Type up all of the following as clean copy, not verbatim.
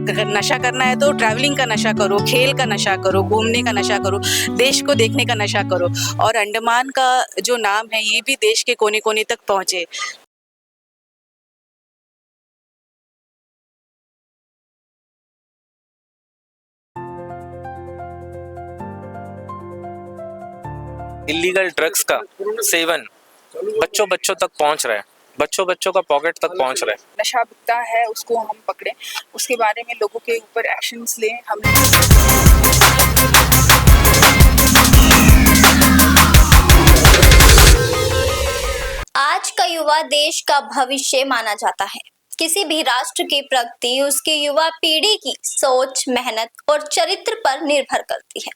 नशा करना है तो ट्रैवलिंग का नशा करो, खेल का नशा करो, घूमने का नशा करो, देश को देखने का नशा करो। और अंडमान का जो नाम है ये भी देश के कोने-कोने तक पहुँचे। इलीगल ड्रग्स का सेवन बच्चों बच्चों तक पहुंच रहा है, बच्चों बच्चों का पॉकेट तक पहुंच रहा है। नशा बिकता है उसको हम पकड़ें, उसके बारे में लोगों के ऊपर एक्शंस लें। हम आज का युवा देश का भविष्य माना जाता है। किसी भी राष्ट्र की प्रगति उसकी युवा पीढ़ी की सोच, मेहनत और चरित्र पर निर्भर करती है।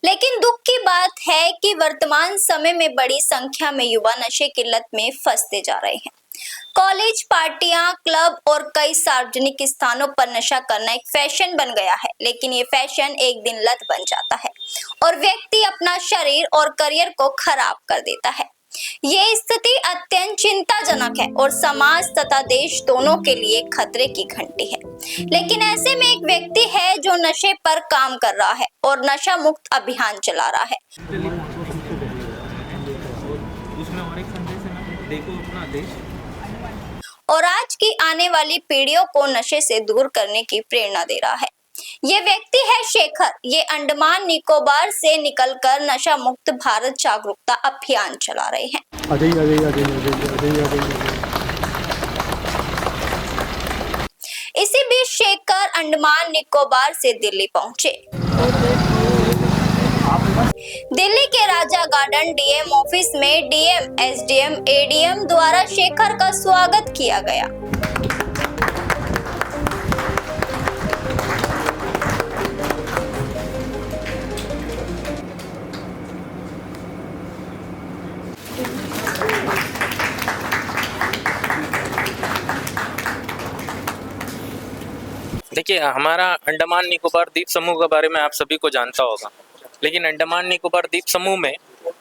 लेकिन दुख की बात है कि वर्तमान समय में बड़ी संख्या में युवा नशे की लत में फंसते जा रहे हैं। कॉलेज, पार्टियां, क्लब और कई सार्वजनिक स्थानों पर नशा करना एक फैशन बन गया है। लेकिन ये फैशन एक दिन लत बन जाता है और व्यक्ति अपना शरीर और करियर को खराब कर देता है। ये स्थिति अत्यंत चिंताजनक है और समाज तथा देश दोनों के लिए खतरे की घंटी है। लेकिन ऐसे में एक व्यक्ति है जो नशे पर काम कर रहा है और नशा मुक्त अभियान चला रहा है। और आज की आने वाली पीढ़ियों को नशे से दूर करने की प्रेरणा दे रहा है। ये व्यक्ति है शेखर। ये अंडमान निकोबार से निकलकर नशा मुक्त भारत जागरूकता अभियान चला रहे हैं। इसी बीच शेखर अंडमान निकोबार से दिल्ली पहुंचे। दिल्ली के राजा गार्डन डीएम ऑफिस में डीएम, एसडीएम, एडीएम द्वारा शेखर का स्वागत किया गया। देखिए, हमारा अंडमान निकोबार द्वीप समूह के बारे में आप सभी को जानता होगा, लेकिन अंडमान निकोबार द्वीप समूह में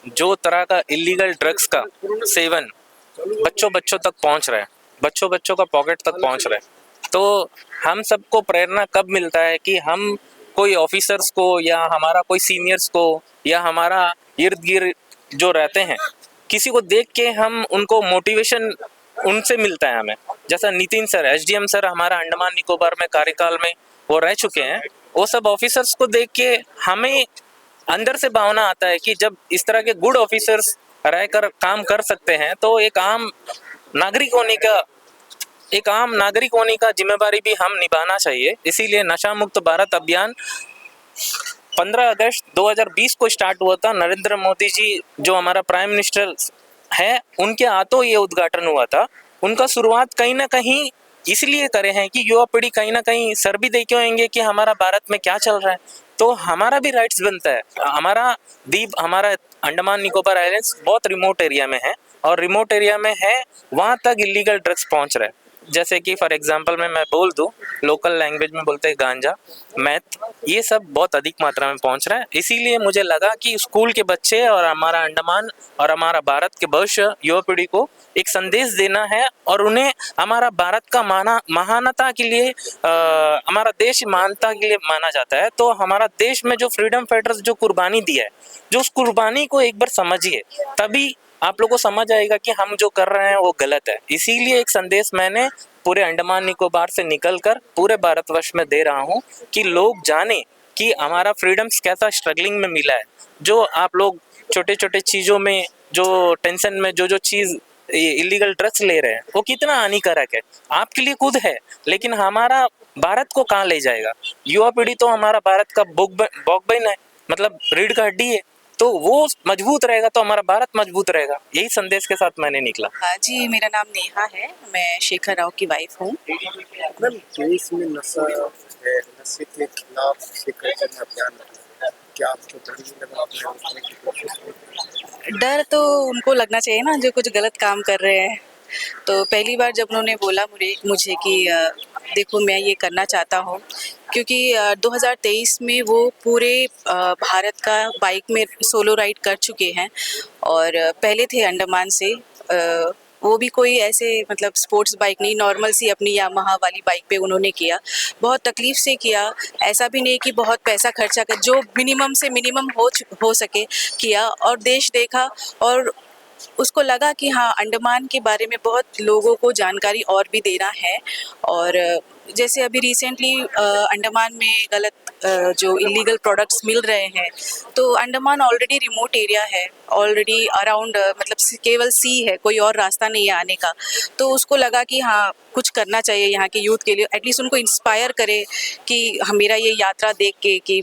जो तरह का इलीगल ड्रग्स का सेवन बच्चों बच्चों तक पहुंच रहा है, बच्चों बच्चों का पॉकेट तक पहुंच रहा है, तो हम सबको प्रेरणा कब मिलता है कि हम कोई ऑफिसर्स को या हमारा कोई सीनियर्स को या हमारा इर्द गिर्द जो रहते हैं किसी को देख के हम उनको मोटिवेशन उनसे मिलता है हमें। जैसा नितिन सर, एसडीएम सर हमारा अंडमान निकोबार में कार्यकाल में वो रह चुके हैं, वो सब ऑफिसर्स को देख के हमें अंदर से भावना आता है कि जब इस तरह के गुड ऑफिसर्स रहकर काम कर सकते हैं तो एक आम नागरिक होने का जिम्मेदारी भी हम निभाना चाहिए। इसीलिए नशा मुक्त भारत अभियान 15 अगस्त 2020 को स्टार्ट हुआ था। नरेंद्र मोदी जी जो हमारा प्राइम मिनिस्टर है उनके हाथों ये उद्घाटन हुआ था। उनका शुरुआत कहीं ना कहीं इसलिए करे हैं कि युवा पीढ़ी कहीं ना कहीं सर भी देखे होंगे कि हमारा भारत में क्या चल रहा है, तो हमारा भी राइट्स बनता है। हमारा द्वीप, हमारा अंडमान निकोबार आइलैंड्स बहुत रिमोट एरिया में है और रिमोट एरिया में है वहाँ तक इलीगल ड्रग्स पहुँच रहे हैं। जैसे कि फॉर एग्जांपल मैं बोल दूं, लोकल लैंग्वेज में बोलते हैं गांजा, मैथ, ये सब बहुत अधिक मात्रा में पहुंच रहा है। इसीलिए मुझे लगा कि स्कूल के बच्चे और हमारा अंडमान और हमारा भारत के भविष्य युवा पीढ़ी को एक संदेश देना है और उन्हें हमारा भारत का महानता के लिए हमारा देश महानता के लिए माना जाता है। तो हमारा देश में जो फ्रीडम फाइटर्स जो कुर्बानी दिया है, जो उस कुर्बानी को एक बार समझिए, तभी आप लोगों को समझ आएगा कि हम जो कर रहे हैं वो गलत है। इसीलिए एक संदेश मैंने पूरे अंडमान निकोबार से निकलकर पूरे भारतवर्ष में दे रहा हूँ कि लोग जाने कि हमारा फ्रीडम्स कैसा स्ट्रगलिंग में मिला है। जो आप लोग छोटे छोटे चीज़ों में, जो टेंशन में जो चीज़ इलीगल ड्रग्स ले रहे हैं वो कितना हानिकारक है आपके लिए खुद है, लेकिन हमारा भारत को कहाँ ले जाएगा। युवा पीढ़ी तो हमारा भारत का बॉकबोन है, मतलब रीढ़ का हड्डी है, तो वो मजबूत रहेगा तो हमारा भारत मजबूत रहेगा। यही संदेश के साथ मैंने निकला। जी, मेरा नाम नेहा है, मैं शेखर राव की वाइफ हूँ। मैम, देश में नशा है, नशे के खिलाफ शेखर जन अभियान, क्या आपको डर नहीं लगा आपने रोकने की कोशिश की? डर तो उनको लगना चाहिए ना जो कुछ गलत काम कर रहे हैं। तो पहली बार जब उन्होंने बोला मुझे कि देखो मैं ये करना चाहता हूँ, क्योंकि 2023 में वो पूरे भारत का बाइक में सोलो राइड कर चुके हैं और पहले थे अंडमान से वो भी कोई ऐसे मतलब स्पोर्ट्स बाइक नहीं, नॉर्मल सी अपनी यामाहा वाली बाइक पे उन्होंने किया। बहुत तकलीफ से किया, ऐसा भी नहीं कि बहुत पैसा खर्चा कर, जो मिनिमम से मिनिमम हो सके किया, और देश देखा, और उसको लगा कि हाँ, अंडमान के बारे में बहुत लोगों को जानकारी और भी देना है। और जैसे अभी रिसेंटली अंडमान में गलत जो इलीगल प्रोडक्ट्स मिल रहे हैं, तो अंडमान ऑलरेडी रिमोट एरिया है, ऑलरेडी अराउंड मतलब केवल सी है, कोई और रास्ता नहीं है आने का। तो उसको लगा कि हाँ, कुछ करना चाहिए यहाँ के यूथ के लिए, एटलीस्ट उनको इंस्पायर करे कि मेरा ये यात्रा देख के कि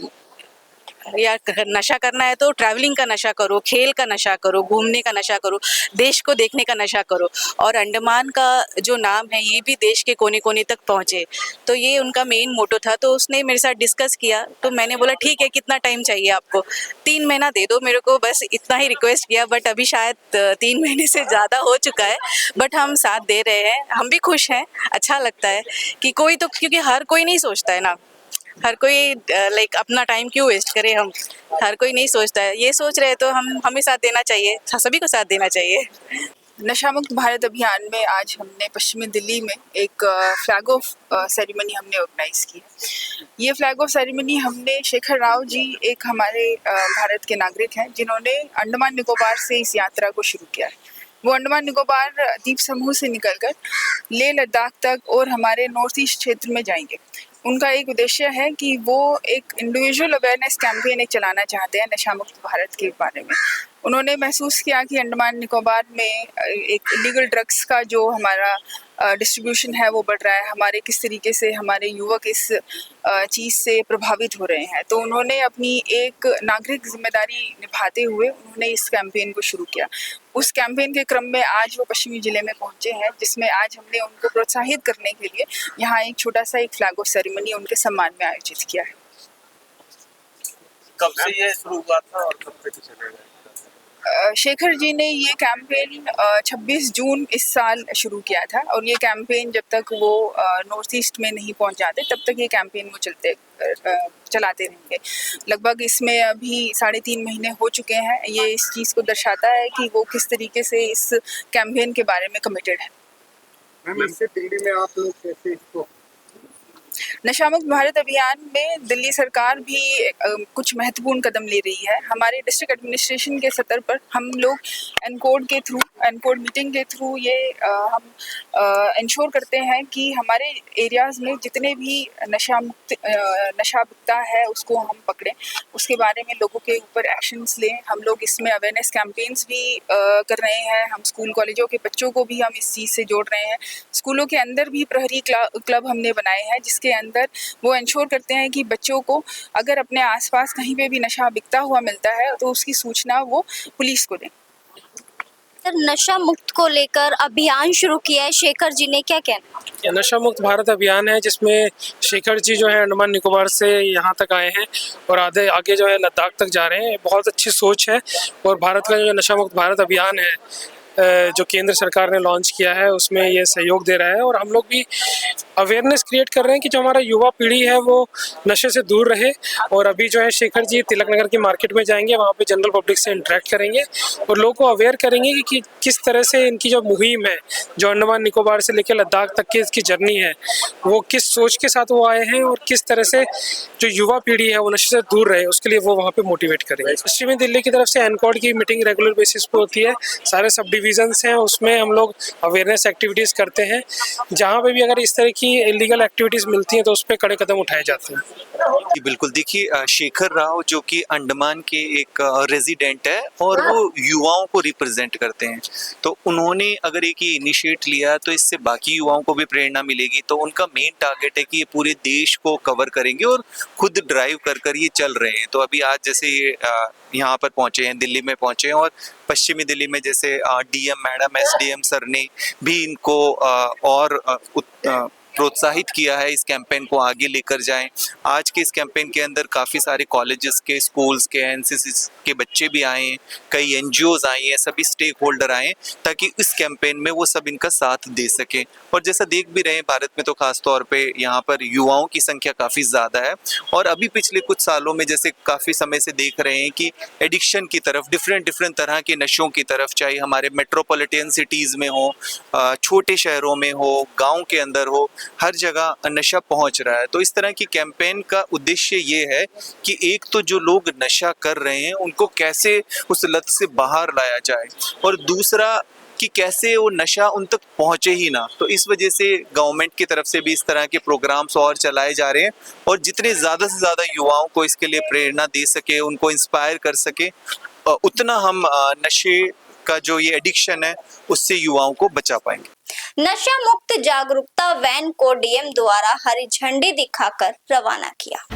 यार नशा करना है तो ट्रैवलिंग का नशा करो, खेल का नशा करो, घूमने का नशा करो, देश को देखने का नशा करो, और अंडमान का जो नाम है ये भी देश के कोने कोने तक पहुँचे। तो ये उनका मेन मोटो था। तो उसने मेरे साथ डिस्कस किया, तो मैंने बोला ठीक है, कितना टाइम चाहिए आपको? 3 महीना दे दो मेरे को, बस इतना ही रिक्वेस्ट किया। बट अभी शायद 3 महीने से ज़्यादा हो चुका है, बट हम साथ दे रहे हैं, हम भी खुश हैं। अच्छा लगता है कि कोई तो, क्योंकि हर कोई नहीं सोचता है ना, हर कोई लाइक अपना टाइम क्यों वेस्ट करे, हम हर कोई नहीं सोचता है। ये सोच रहे हैं तो हमें साथ देना चाहिए, सभी को साथ देना चाहिए। नशा मुक्त भारत अभियान में आज हमने पश्चिमी दिल्ली में एक फ्लैग ऑफ सेरेमनी हमने ऑर्गेनाइज की है। ये फ्लैग ऑफ सेरेमनी हमने शेखर राव जी, एक हमारे भारत के नागरिक हैं जिन्होंने अंडमान निकोबार से इस यात्रा को शुरू किया है। वो अंडमान निकोबार द्वीप समूह से निकलकर लेह लद्दाख तक और हमारे नॉर्थ ईस्ट क्षेत्र में जाएंगे। उनका एक उद्देश्य है कि वो एक इंडिविजुअल अवेयरनेस कैंपेन एक चलाना चाहते हैं नशा मुक्त भारत के बारे में। उन्होंने महसूस किया कि अंडमान निकोबार में एक इलीगल ड्रग्स का जो हमारा डिस्ट्रीब्यूशन है वो बढ़ रहा है, हमारे किस तरीके से हमारे युवक इस चीज़ से प्रभावित हो रहे हैं। तो उन्होंने अपनी एक नागरिक जिम्मेदारी निभाते हुए उन्होंने इस कैंपेन को शुरू किया। उस कैंपेन के क्रम में आज वो पश्चिमी ज़िले में पहुंचे हैं, जिसमें आज हमने उनको प्रोत्साहित करने के लिए यहाँ एक छोटा सा एक फ्लैग ऑफ सेरेमनी उनके सम्मान में आयोजित किया है। कब से ये शुरू हुआ था और कब तक चलेगा? शेखर जी ने ये कैंपेन 26 जून इस साल शुरू किया था, और ये कैंपेन जब तक वो नॉर्थ ईस्ट में नहीं पहुंच जाते तब तक ये कैंपेन वो चलाते रहेंगे। लगभग इसमें अभी 3.5 महीने हो चुके हैं। ये इस चीज़ को दर्शाता है कि वो किस तरीके से इस कैंपेन के बारे में कमिटेड है। मैम, इससे दिल्ली में आप लोग कैसे इसको नशा मुक्त भारत अभियान में दिल्ली सरकार भी कुछ महत्वपूर्ण कदम ले रही है। हमारे डिस्ट्रिक्ट एडमिनिस्ट्रेशन के स्तर पर हम लोग एनकोड मीटिंग के थ्रू ये हम इंश्योर करते हैं कि हमारे एरियाज़ में जितने भी नशा बिकता है उसको हम पकड़ें, उसके बारे में लोगों के ऊपर एक्शंस लें। हम लोग इसमें अवेयरनेस कैंपेन्स भी कर रहे हैं। हम स्कूल कॉलेजों के बच्चों को भी हम इस चीज़ से जोड़ रहे हैं। स्कूलों के अंदर भी प्रहरी क्लब हमने बनाए हैं, जिसके अंदर वो इंश्योर करते हैं कि बच्चों को अगर अपने आसपास कहीं पे भी नशा बिकता हुआ मिलता है तो उसकी सूचना वो पुलिस को दें। नशा मुक्त को लेकर अभियान शुरू किया है, शेखर जी ने क्या कहना? ये नशा मुक्त भारत अभियान है जिसमें शेखर जी जो है अंडमान निकोबार से यहाँ तक आए हैं और आगे जो है लद्दाख तक जा रहे हैं। बहुत अच्छी सोच है, और भारत का जो नशा मुक्त भारत अभियान है जो केंद्र सरकार ने लॉन्च किया है उसमें ये सहयोग दे रहा है। और हम लोग भी अवेयरनेस क्रिएट कर रहे हैं कि जो हमारा युवा पीढ़ी है वो नशे से दूर रहे। और अभी जो है शेखर जी तिलक नगर की मार्केट में जाएंगे, वहाँ पे जनरल पब्लिक से इंटरेक्ट करेंगे और लोगों को अवेयर करेंगे कि किस तरह से इनकी जो मुहिम है, जो अंडमान निकोबार से लेकर लद्दाख तक की इसकी जर्नी है, वो किस सोच के साथ वो आए हैं और किस तरह से जो युवा पीढ़ी है वो नशे से दूर रहे, उसके लिए वो वहाँ पे मोटिवेट करेंगे। पश्चिमी दिल्ली की तरफ से एनकॉड की मीटिंग रेगुलर बेसिस पे होती है। सारे सब डिविजन्स हैं, उसमें हम लोग अवेयरनेस एक्टिविटीज़ करते हैं। जहाँ पे भी अगर इस तरह की इलीगल एक्टिविटीज़ मिलती हैं तो उस पर कड़े कदम उठाए जाते हैं। जी बिल्कुल, देखिए शेखर राव जो कि अंडमान के एक रेजिडेंट है और वो युवाओं को रिप्रेजेंट करते हैं, तो उन्होंने अगर एक ये इनिशिएट लिया तो इससे बाकी युवाओं को भी प्रेरणा मिलेगी। तो उनका मेन टारगेट है कि ये पूरे देश को कवर करेंगे और खुद ड्राइव कर ये चल रहे हैं। तो अभी आज जैसे ये यहाँ पर पहुँचे हैं, दिल्ली में पहुँचे हैं, और पश्चिमी दिल्ली में जैसे डीएम मैडम, एसडीएम सर ने भी इनको और प्रोत्साहित किया है इस कैंपेन को आगे लेकर जाएं। आज के इस कैंपेन के अंदर काफ़ी सारे कॉलेजेस के, स्कूल्स के, एनसीसी के बच्चे भी आए हैं, कई एनजीओज आई हैं, सभी स्टेक होल्डर आए हैं ताकि इस कैंपेन में वो सब इनका साथ दे सके। और जैसा देख भी रहे हैं भारत में तो खास तौर पे यहाँ पर युवाओं की संख्या काफ़ी ज़्यादा है और अभी पिछले कुछ सालों में जैसे काफ़ी समय से देख रहे हैं कि एडिक्शन की तरफ, डिफरेंट तरह के नशों की तरफ, चाहे हमारे मेट्रोपॉलिटन सिटीज़ में हो, छोटे शहरों में हो, गाँव के अंदर हो, हर जगह नशा पहुँच रहा है। तो इस तरह की कैंपेन का उद्देश्य ये है कि एक तो जो लोग नशा कर रहे हैं उनको कैसे उस लत से बाहर लाया जाए और दूसरा कि कैसे वो नशा उन तक पहुंचे ही ना। तो इस वजह से गवर्नमेंट की तरफ से भी इस तरह के प्रोग्राम्स और चलाए जा रहे हैं और जितने ज़्यादा से ज़्यादा युवाओं को इसके लिए प्रेरणा दे सके, उनको इंस्पायर कर सके, उतना हम नशे का जो ये एडिक्शन है उससे युवाओं को बचा पाएंगे। नशा मुक्त जागरूकता वैन को डीएम द्वारा हरी झंडी दिखाकर रवाना किया।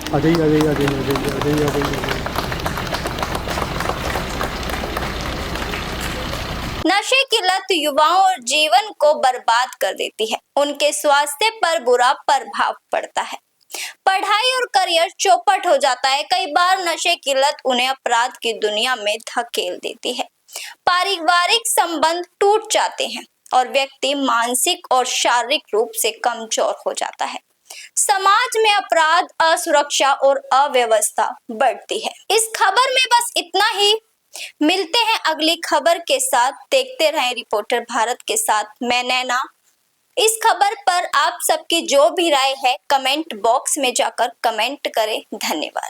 आ जाइए। नशे की लत युवाओं और जीवन को बर्बाद कर देती है, उनके स्वास्थ्य पर बुरा प्रभाव पड़ता है, पढ़ाई और करियर चौपट हो जाता है। कई बार नशे की लत उन्हें अपराध की दुनिया में धकेल देती है, पारिवारिक संबंध टूट जाते हैं और व्यक्ति मानसिक और शारीरिक रूप से कमजोर हो जाता है। समाज में अपराध, असुरक्षा और अव्यवस्था बढ़ती है। इस खबर में बस इतना ही। मिलते हैं अगली खबर के साथ। देखते रहें रिपोर्टर भारत के साथ। मैं नैना। इस खबर पर आप सबकी जो भी राय है कमेंट बॉक्स में जाकर कमेंट करें। धन्यवाद।